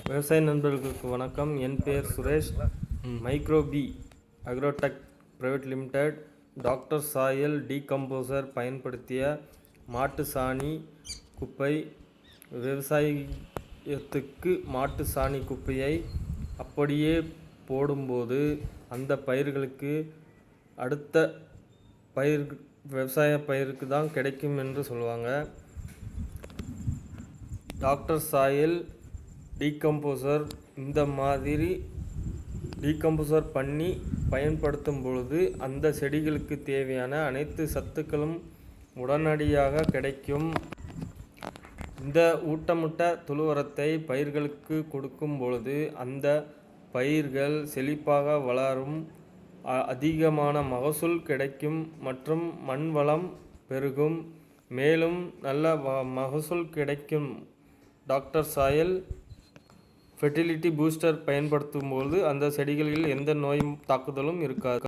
விவசாய நண்பர்களுக்கு வணக்கம். என் பெயர் Suresh. மைக்ரோபி Agrotech private limited doctor சாயல் டீகம்போசர் பயன்படுத்திய மாட்டு சாணி குப்பை. விவசாயத்துக்கு மாட்டு சாணி குப்பையை அப்படியே போடும்போது அந்த பயிர்களுக்கு அடுத்த விவசாய பயிருக்கு தான் கிடைக்கும் என்று சொல்லுவாங்க. டாக்டர் சாயல் டீகம்போசர் இந்த மாதிரி டீகம்போசர் பண்ணி பயன்படுத்தும் பொழுது அந்த செடிகளுக்கு தேவையான அனைத்து சத்துக்களும் உடனடியாக கிடைக்கும். இந்த ஊட்டமுட்ட தொழுவரத்தை பயிர்களுக்கு கொடுக்கும் பொழுது அந்த பயிர்கள் செழிப்பாக வளரும், அதிகமான மகசூல் கிடைக்கும் மற்றும் மண் வளம் பெருகும். மேலும் நல்ல மகசூல் கிடைக்கும். டாக்டர் சாயல் ஃபெர்டிலிட்டி பூஸ்டர் பயன்படுத்தும் போது அந்த செடிகளில் எந்த நோய் தாக்குதலும் இருக்காது.